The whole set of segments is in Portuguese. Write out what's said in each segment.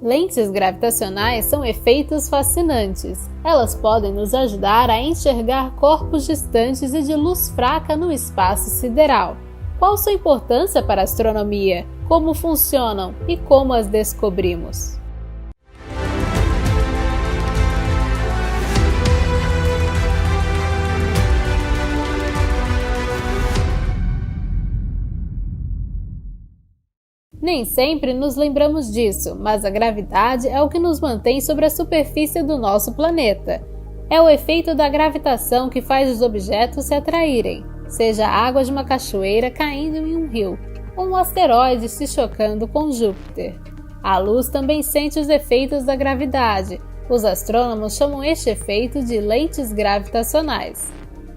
Lentes gravitacionais são efeitos fascinantes. Elas podem nos ajudar a enxergar corpos distantes e de luz fraca no espaço sideral. Qual sua importância para a astronomia? Como funcionam e como as descobrimos? Nem sempre nos lembramos disso, mas a gravidade é o que nos mantém sobre a superfície do nosso planeta. É o efeito da gravitação que faz os objetos se atraírem, seja a água de uma cachoeira caindo em um rio, ou um asteroide se chocando com Júpiter. A luz também sente os efeitos da gravidade. Os astrônomos chamam este efeito de lentes gravitacionais.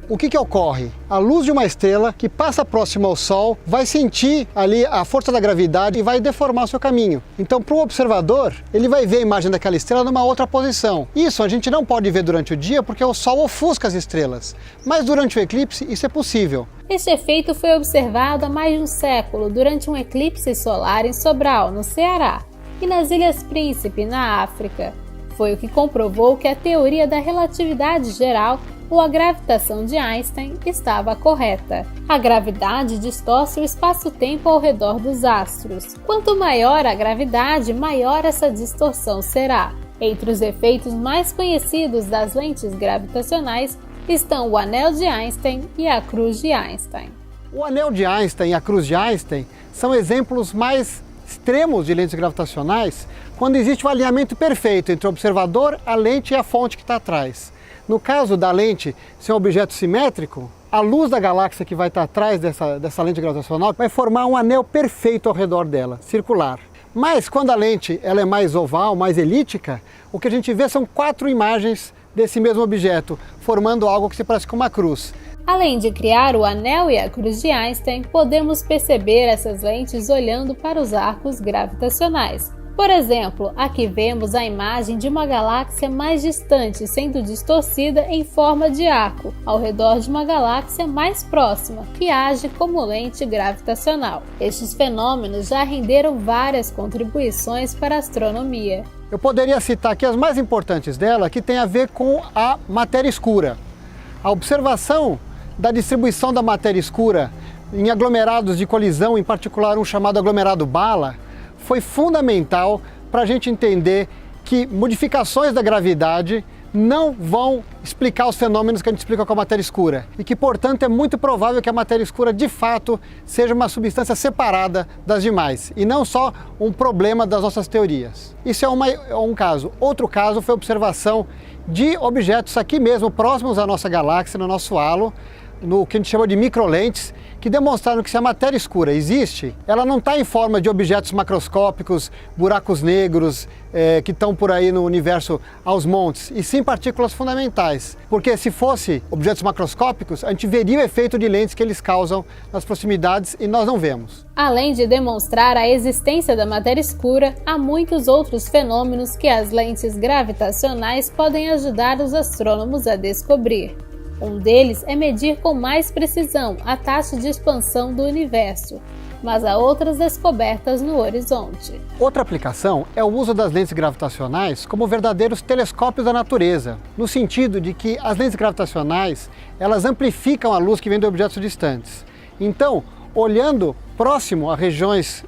O que ocorre? A luz de uma estrela que passa próximo ao Sol vai sentir ali a força da gravidade e vai deformar o seu caminho. Então, para o observador, ele vai ver a imagem daquela estrela numa outra posição. Isso a gente não pode ver durante o dia porque o Sol ofusca as estrelas, mas durante o eclipse isso é possível. Este efeito foi observado há mais de um século durante um eclipse solar em Sobral, no Ceará, e nas Ilhas Príncipe, na África. Foi o que comprovou que a teoria da relatividade geral ou a gravitação de Einstein estava correta. A gravidade distorce o espaço-tempo ao redor dos astros. Quanto maior a gravidade, maior essa distorção será. Entre os efeitos mais conhecidos das lentes gravitacionais estão o anel de Einstein e a cruz de Einstein. O anel de Einstein e a cruz de Einstein são exemplos mais extremos de lentes gravitacionais quando existe um alinhamento perfeito entre o observador, a lente e a fonte que está atrás. No caso da lente ser um objeto simétrico, a luz da galáxia que vai estar atrás dessa lente gravitacional vai formar um anel perfeito ao redor dela, circular. Mas quando a lente ela é mais oval, mais elíptica, o que a gente vê são 4 imagens desse mesmo objeto, formando algo que se parece com uma cruz. Além de criar o anel e a cruz de Einstein, podemos perceber essas lentes olhando para os arcos gravitacionais. Por exemplo, aqui vemos a imagem de uma galáxia mais distante sendo distorcida em forma de arco, ao redor de uma galáxia mais próxima, que age como lente gravitacional. Estes fenômenos já renderam várias contribuições para a astronomia. Eu poderia citar aqui as mais importantes dela, que tem a ver com a matéria escura. A observação da distribuição da matéria escura em aglomerados de colisão, em particular um chamado aglomerado Bala, foi fundamental para a gente entender que modificações da gravidade não vão explicar os fenômenos que a gente explica com a matéria escura e que, portanto, é muito provável que a matéria escura, de fato, seja uma substância separada das demais e não só um problema das nossas teorias. Isso é um caso. Outro caso foi a observação de objetos aqui mesmo, próximos à nossa galáxia, no nosso halo, no que a gente chama de microlentes, que demonstraram que se a matéria escura existe, ela não está em forma de objetos macroscópicos, buracos negros, que estão por aí no universo aos montes, e sim partículas fundamentais. Porque se fosse objetos macroscópicos, a gente veria o efeito de lentes que eles causam nas proximidades e nós não vemos. Além de demonstrar a existência da matéria escura, há muitos outros fenômenos que as lentes gravitacionais podem ajudar os astrônomos a descobrir. Um deles é medir com mais precisão a taxa de expansão do universo, mas há outras descobertas no horizonte. Outra aplicação é o uso das lentes gravitacionais como verdadeiros telescópios da natureza, no sentido de que as lentes gravitacionais elas amplificam a luz que vem de objetos distantes. Então, olhando próximo a regiões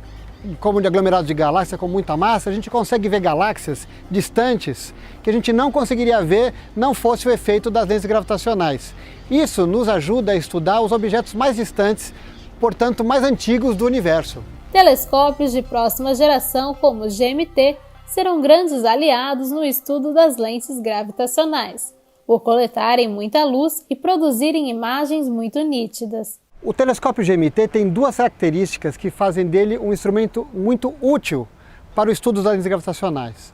como de aglomerados de galáxias com muita massa, a gente consegue ver galáxias distantes que a gente não conseguiria ver não fosse o efeito das lentes gravitacionais. Isso nos ajuda a estudar os objetos mais distantes, portanto mais antigos do universo. Telescópios de próxima geração, como o GMT, serão grandes aliados no estudo das lentes gravitacionais, por coletarem muita luz e produzirem imagens muito nítidas. O telescópio GMT tem 2 características que fazem dele um instrumento muito útil para o estudo das lentes gravitacionais.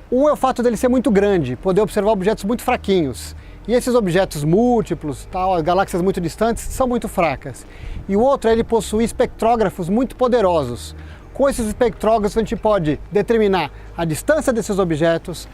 Um é o fato dele ser muito grande, poder observar objetos muito fraquinhos. E esses objetos múltiplos, as galáxias muito distantes, são muito fracas. E o outro é ele possuir espectrógrafos muito poderosos. Com esses espectrógrafos a gente pode determinar a distância desses objetos,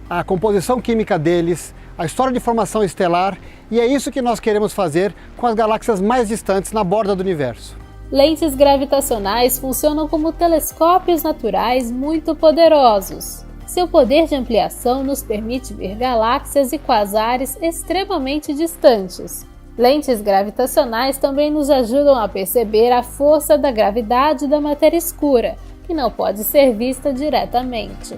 a composição química deles, a história de formação estelar, e é isso que nós queremos fazer com as galáxias mais distantes na borda do universo. Lentes gravitacionais funcionam como telescópios naturais muito poderosos. Seu poder de ampliação nos permite ver galáxias e quasares extremamente distantes. Lentes gravitacionais também nos ajudam a perceber a força da gravidade da matéria escura, que não pode ser vista diretamente.